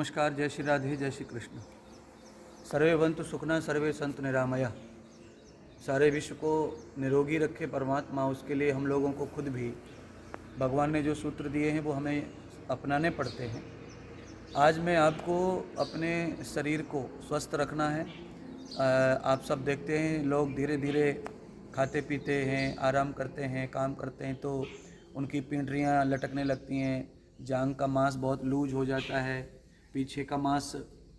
नमस्कार, जय श्री राधे, जय श्री कृष्ण। सर्वे भवन्तु सुखिनः, सर्वे सन्तु निरामया। सारे विश्व को निरोगी रखे परमात्मा, उसके लिए हम लोगों को खुद भी भगवान ने जो सूत्र दिए हैं वो हमें अपनाने पड़ते हैं। आज मैं आपको अपने शरीर को स्वस्थ रखना है। आप सब देखते हैं लोग धीरे धीरे खाते पीते हैं, आराम करते हैं, काम करते हैं तो उनकी पिंडलियाँ लटकने लगती हैं, जांघ का मांस बहुत लूज हो जाता है, पीछे का मांस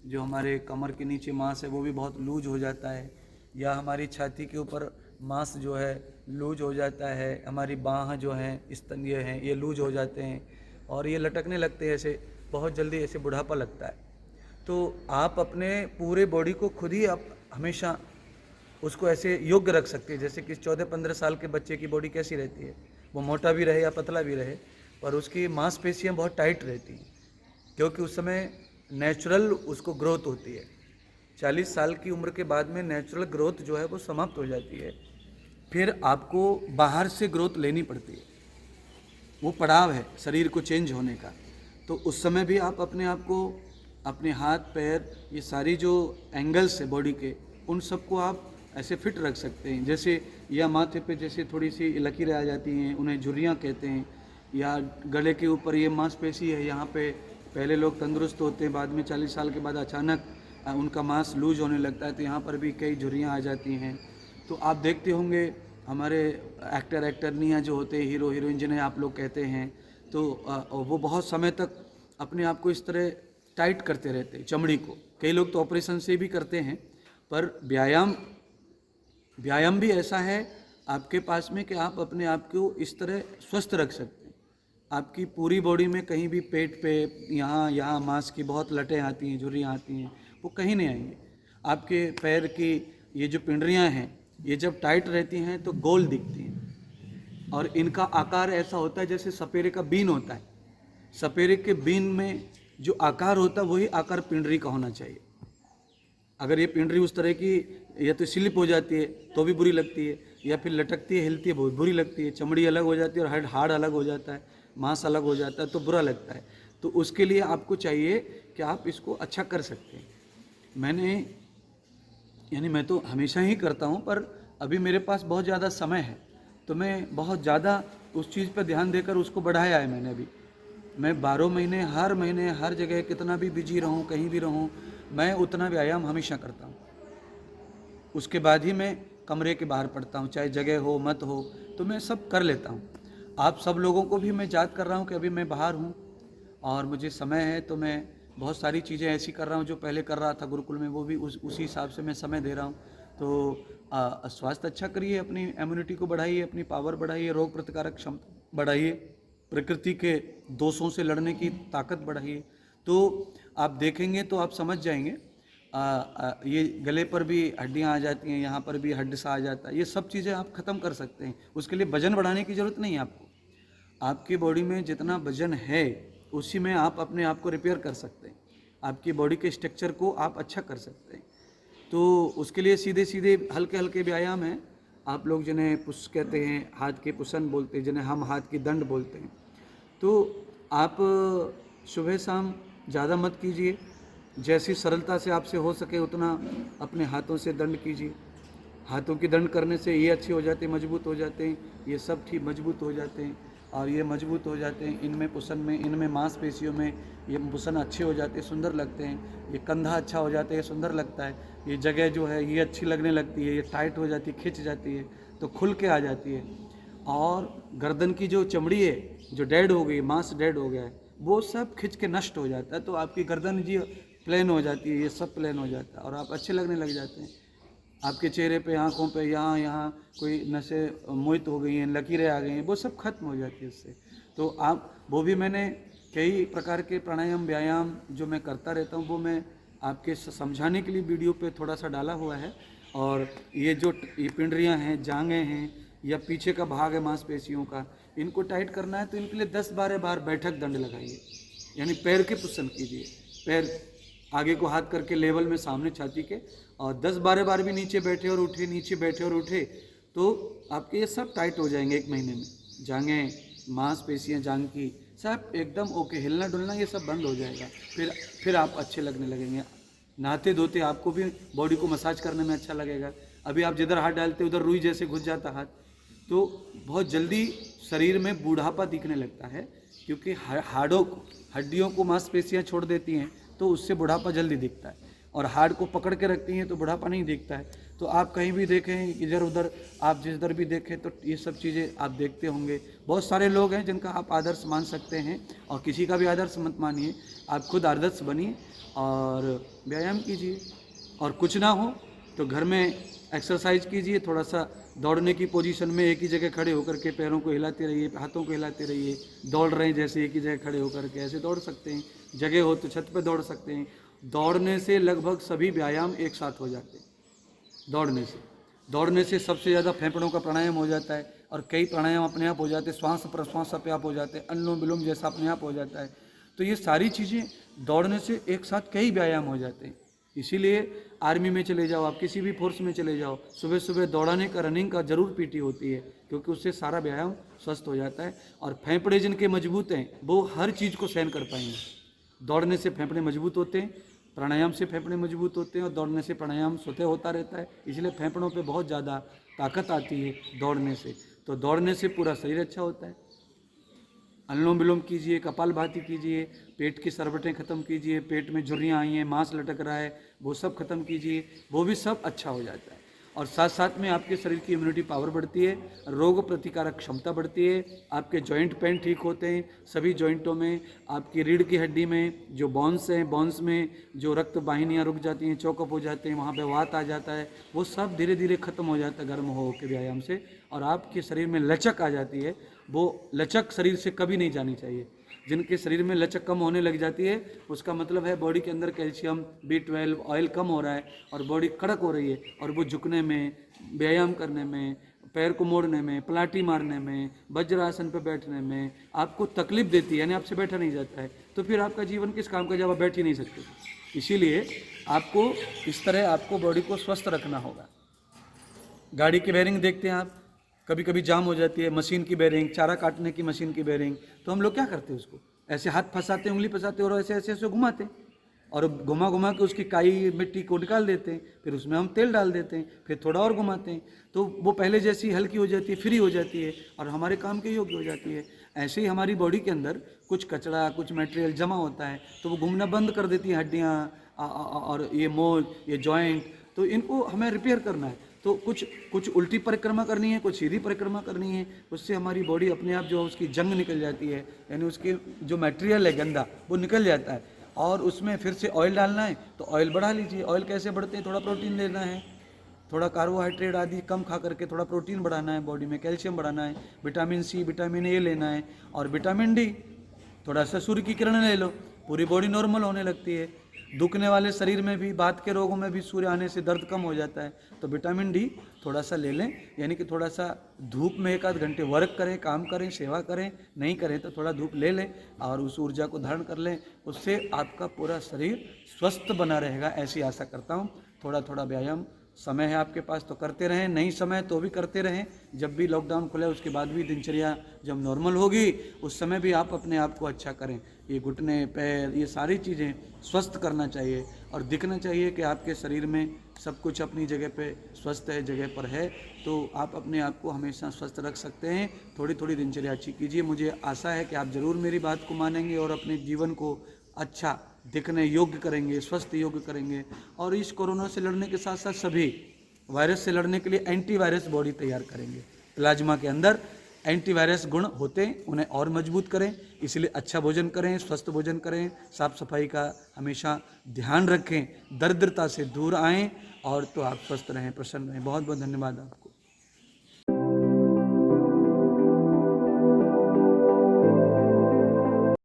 जो हमारे कमर के नीचे मांस है वो भी बहुत लूज हो जाता है, या हमारी छाती के ऊपर मांस जो है लूज हो जाता है, हमारी बाह जो है स्तन ये हैं ये लूज हो जाते हैं और ये लटकने लगते हैं, ऐसे बहुत जल्दी ऐसे बुढ़ापा लगता है। तो आप अपने पूरे बॉडी को खुद ही आप हमेशा उसको ऐसे योग्य रख सकते हैं। जैसे कि 14-15 साल के बच्चे की बॉडी कैसी रहती है, वो मोटा भी रहे या पतला भी रहे पर उसकी मांसपेशियाँ बहुत टाइट रहती हैं, क्योंकि उस समय नेचुरल उसको ग्रोथ होती है। 40 साल की उम्र के बाद में नेचुरल ग्रोथ जो है वो समाप्त हो जाती है, फिर आपको बाहर से ग्रोथ लेनी पड़ती है। वो पड़ाव है शरीर को चेंज होने का। तो उस समय भी आप अपने आप को, अपने हाथ पैर, ये सारी जो एंगल्स है बॉडी के, उन सबको आप ऐसे फिट रख सकते हैं। जैसे या माथे पे जैसे थोड़ी सी लकीरें आ जाती हैं, उन्हें झुर्रियाँ कहते हैं, या गले के ऊपर ये मांसपेशी है, यहाँ पे पहले लोग तंदुरुस्त होते हैं, बाद में 40 साल के बाद अचानक उनका मांस लूज होने लगता है, तो यहाँ पर भी कई झुर्रियाँ आ जाती हैं। तो आप देखते होंगे हमारे एक्टरनियाँ जो होते हैं, हीरो हीरोइन जिन्हें आप लोग कहते हैं, तो वो बहुत समय तक अपने आप को इस तरह टाइट करते रहते हैं चमड़ी को। कई लोग तो ऑपरेशन से भी करते हैं, पर व्यायाम भी ऐसा है आपके पास में कि आप अपने आप को इस तरह स्वस्थ रख सकते हैं। आपकी पूरी बॉडी में कहीं भी पेट पे यहाँ मांस की बहुत लटें आती हैं, झुर्रियाँ आती हैं, वो कहीं नहीं आएंगे। आपके पैर की ये जो पिंडलियाँ हैं ये जब टाइट रहती हैं तो गोल दिखती हैं, और इनका आकार ऐसा होता है जैसे सपेरे का बीन होता है। सपेरे के बीन में जो आकार होता है वही आकार पिंडली का होना चाहिए। अगर ये पिंडली उस तरह की या तो स्लिप हो जाती है तो भी बुरी लगती है, या फिर लटकती है हिलती है बहुत बुरी लगती है, चमड़ी अलग हो जाती है और हाड़ अलग हो जाता है, मांस अलग हो जाता है तो बुरा लगता है। तो उसके लिए आपको चाहिए कि आप इसको अच्छा कर सकते हैं। मैं तो हमेशा ही करता हूँ, पर अभी मेरे पास बहुत ज़्यादा समय है तो मैं बहुत ज़्यादा उस चीज़ पर ध्यान देकर उसको बढ़ाया है मैंने। अभी मैं 12 महीने हर जगह कितना भी बिजी रहूँ, कहीं भी रहूँ, मैं उतना व्यायाम हमेशा करता हूँ। उसके बाद ही मैं कमरे के बाहर पड़ता हूँ, चाहे जगह हो मत हो, तो मैं सब कर लेता हूँ। आप सब लोगों को भी मैं याद कर रहा हूँ कि अभी मैं बाहर हूँ और मुझे समय है, तो मैं बहुत सारी चीज़ें ऐसी कर रहा हूँ जो पहले कर रहा था गुरुकुल में, वो भी उसी हिसाब से मैं समय दे रहा हूँ। तो स्वास्थ्य अच्छा करिए, अपनी इम्यूनिटी को बढ़ाइए, अपनी पावर बढ़ाइए, रोग प्रतिकारक क्षमता बढ़ाइए, प्रकृति के दोषों से लड़ने की ताकत बढ़ाइए। तो आप देखेंगे तो आप समझ जाएंगे। ये गले पर भी हड्डियाँ आ जाती हैं, यहाँ पर भी हड्डी सा आ जाता है, ये सब चीज़ें आप ख़त्म कर सकते हैं। उसके लिए वजन बढ़ाने की ज़रूरत नहीं है आपको। आपकी बॉडी में जितना वजन है उसी में आप अपने आप को रिपेयर कर सकते हैं, आपकी बॉडी के स्ट्रक्चर को आप अच्छा कर सकते हैं। तो उसके लिए सीधे सीधे हल्के हल्के व्यायाम हैं। आप लोग जिन्हें पुश कहते हैं, हाथ के पुशन बोलते हैं, जिन्हें हम हाथ की दंड बोलते हैं, तो आप सुबह शाम ज़्यादा मत कीजिए, जैसी सरलता से आपसे हो सके उतना अपने हाथों से दंड कीजिए। हाथों की दंड करने से ये अच्छे हो जाते हैं, मजबूत हो जाते हैं, ये सब ठीक मजबूत हो जाते हैं, और ये मजबूत हो जाते हैं। इनमें पुशन में, इनमें मांसपेशियों में ये पुशन अच्छे हो जाते हैं, सुंदर लगते हैं। ये कंधा अच्छा हो जाता है, सुंदर लगता है। ये जगह जो है ये अच्छी लगने लगती है, ये टाइट हो जाती है, खिंच जाती है तो खुल के आ जाती है। और गर्दन की जो चमड़ी है जो डेड हो गई, मांस डेड हो गया है, वो सब खिंच के नष्ट हो जाता है, तो आपकी गर्दन जी प्लेन हो जाती है, ये सब प्लेन हो जाता है और आप अच्छे लगने लग जाते हैं। आपके चेहरे पे, आँखों पे, यहाँ कोई नसें मोहित हो गई हैं, लकीरें आ गई हैं, वो सब खत्म हो जाती है इससे। तो आप वो भी, मैंने कई प्रकार के प्राणायाम व्यायाम जो मैं करता रहता हूँ वो मैं आपके समझाने के लिए वीडियो पे थोड़ा सा डाला हुआ है। और ये जो ये पिंडलियाँ हैं, जांघें हैं, या पीछे का भाग है मांसपेशियों का, इनको टाइट करना है तो इनके लिए 10-12 बार बैठक दंड लगाइए, यानी पैर के पुशन कीजिए। पैर आगे को हाथ करके लेवल में सामने छाती के, और 10-12 बार भी नीचे बैठे और उठे, नीचे बैठे और उठे, तो आपके ये सब टाइट हो जाएंगे 1 महीने में। जांघें, मांसपेशियाँ जांघ की सब एकदम ओके, हिलना डुलना ये सब बंद हो जाएगा। फिर आप अच्छे लगने लगेंगे। नहाते धोते आपको भी बॉडी को मसाज करने में अच्छा लगेगा। अभी आप जिधर हाथ डालते उधर रुई जैसे घुस जाता हाथ, तो बहुत जल्दी शरीर में बूढ़ापा दिखने लगता है, क्योंकि हड्डियों को मांसपेशियाँ छोड़ देती हैं, तो उससे बुढ़ापा जल्दी दिखता है। और हाड़ को पकड़ के रखती हैं तो बुढ़ापा नहीं दिखता है। तो आप कहीं भी देखें, इधर उधर आप जिधर भी देखें, तो ये सब चीज़ें आप देखते होंगे। बहुत सारे लोग हैं जिनका आप आदर्श मान सकते हैं, और किसी का भी आदर्श मत मानिए, आप खुद आदर्श बनिए और व्यायाम कीजिए। और कुछ ना हो तो घर में एक्सरसाइज कीजिए, थोड़ा सा दौड़ने की पोजीशन में एक ही जगह खड़े होकर के पैरों को हिलाते रहिए, हाथों को हिलाते रहिए। दौड़ रहे हैं जैसे एक ही जगह खड़े होकर के, ऐसे दौड़ सकते हैं। जगह हो तो छत पे दौड़ सकते हैं। दौड़ने से लगभग सभी व्यायाम एक साथ हो जाते हैं। दौड़ने से सबसे ज़्यादा फेफड़ों का प्राणायाम हो जाता है, और कई प्राणायाम अपने आप हो जाते हैं, श्वास प्रश्वास अपने आप हो जाते हैं, अनुलोम विलोम जैसा अपने आप हो जाता है। तो ये सारी चीज़ें दौड़ने से एक साथ कई व्यायाम हो जाते हैं। इसीलिए आर्मी में चले जाओ, आप किसी भी फोर्स में चले जाओ, सुबह सुबह दौड़ाने का, रनिंग का जरूर पीटी होती है, क्योंकि उससे सारा व्यायाम स्वस्थ हो जाता है। और फेफड़े जिनके मजबूत हैं वो हर चीज़ को सहन कर पाएंगे। दौड़ने से फेफड़े मजबूत होते हैं, प्राणायाम से फेफड़े मजबूत होते हैं, और दौड़ने से प्राणायाम स्वतः होता रहता है। इसलिए फेफड़ों पे बहुत ज़्यादा ताकत आती है दौड़ने से। तो दौड़ने से पूरा शरीर अच्छा होता है। अनुलोम विलोम कीजिए, कपालभाति कीजिए, पेट की सरबटें खत्म कीजिए, पेट में झुर्रियाँ आई हैं, मांस लटक रहा है, वो सब खत्म कीजिए, वो भी सब अच्छा हो जाता है। और साथ साथ में आपके शरीर की इम्यूनिटी पावर बढ़ती है, रोग प्रतिकारक क्षमता बढ़ती है, आपके जॉइंट पेन ठीक होते हैं, सभी जॉइंटों में, आपकी रीढ़ की हड्डी में जो बोन्स हैं, बोन्स में जो रक्त वाहिनियाँ रुक जाती हैं, चौकअप हो जाते हैं, वहाँ पे वात आ जाता है, वो सब धीरे धीरे खत्म हो जाता है गर्म हो के व्यायाम से। और आपके शरीर में लचक आ जाती है। वो लचक शरीर से कभी नहीं जानी चाहिए। जिनके शरीर में लचक कम होने लग जाती है, उसका मतलब है बॉडी के अंदर कैल्शियम, B12, ऑयल कम हो रहा है, और बॉडी कड़क हो रही है, और वो झुकने में, व्यायाम करने में, पैर को मोड़ने में, पलाटी मारने में, वज्रासन पर बैठने में आपको तकलीफ देती है, यानी आपसे बैठा नहीं जाता है। तो फिर आपका जीवन किस काम का जब आप बैठ ही नहीं सकते। इसीलिए आपको इस तरह आपको बॉडी को स्वस्थ रखना होगा। गाड़ी की बेरिंग देखते हैं आप, कभी कभी जाम हो जाती है, मशीन की बेरिंग, चारा काटने की मशीन की बेरिंग, तो हम लोग क्या करते हैं, उसको ऐसे हाथ फंसाते, उंगली फंसाते और ऐसे ऐसे ऐसे घुमाते हैं, और घुमा घुमा के उसकी काई मिट्टी को निकाल देते हैं। फिर उसमें हम तेल डाल देते हैं, फिर थोड़ा और घुमाते हैं, तो वो पहले जैसी हल्की हो जाती है, फ्री हो जाती है, और हमारे काम के योग्य हो जाती है। ऐसे ही हमारी बॉडी के अंदर कुछ कचरा, कुछ मटेरियल जमा होता है, तो वो घूमना बंद कर देती है हड्डियाँ और ये मोच, ये जॉइंट, तो इनको हमें रिपेयर करना है। तो कुछ उल्टी परिक्रमा करनी है, कुछ सीधी परिक्रमा करनी है। उससे हमारी बॉडी अपने आप जो उसकी जंग निकल जाती है, यानी उसके जो मटेरियल है गंदा वो निकल जाता है। और उसमें फिर से ऑयल डालना है तो ऑयल बढ़ा लीजिए। ऑयल कैसे बढ़ते हैं, थोड़ा प्रोटीन लेना है, थोड़ा कार्बोहाइड्रेट आदि कम खा करके थोड़ा प्रोटीन बढ़ाना है, बॉडी में कैल्शियम बढ़ाना है, विटामिन C, विटामिन A लेना है, और विटामिन D, थोड़ा सा सूर्य की किरण ले लो, पूरी बॉडी नॉर्मल होने लगती है। दुखने वाले शरीर में भी, बात के रोगों में भी सूर्य आने से दर्द कम हो जाता है। तो विटामिन D थोड़ा सा ले लें, यानी कि थोड़ा सा धूप में 1 आध घंटे वर्क करें, काम करें, सेवा करें, नहीं करें तो थोड़ा धूप ले लें और उस ऊर्जा को धारण कर लें। उससे आपका पूरा शरीर स्वस्थ बना रहेगा, ऐसी आशा करता हूँ। थोड़ा थोड़ा व्यायाम, समय है आपके पास तो करते रहें, नहीं समय तो भी करते रहें। जब भी लॉकडाउन खुले उसके बाद भी दिनचर्या जब नॉर्मल होगी उस समय भी आप अपने आप को अच्छा करें। ये घुटने, पैर, ये सारी चीज़ें स्वस्थ करना चाहिए, और दिखना चाहिए कि आपके शरीर में सब कुछ अपनी जगह पे स्वस्थ है, जगह पर है। तो आप अपने आप को हमेशा स्वस्थ रख सकते हैं। थोड़ी थोड़ी दिनचर्या अच्छी कीजिए। मुझे आशा है कि आप ज़रूर मेरी बात को मानेंगे और अपने जीवन को अच्छा दिखने योग्य करेंगे, स्वस्थ योग्य करेंगे। और इस कोरोना से लड़ने के साथ साथ सभी वायरस से लड़ने के लिए एंटीवायरस बॉडी तैयार करेंगे। प्लाज्मा के अंदर एंटीवायरस गुण होते हैं, उन्हें और मजबूत करें। इसलिए अच्छा भोजन करें, स्वस्थ भोजन करें, साफ सफाई का हमेशा ध्यान रखें, दरिद्रता से दूर आएं, और तो आप स्वस्थ रहें, प्रसन्न रहें। बहुत बहुत धन्यवाद आपको।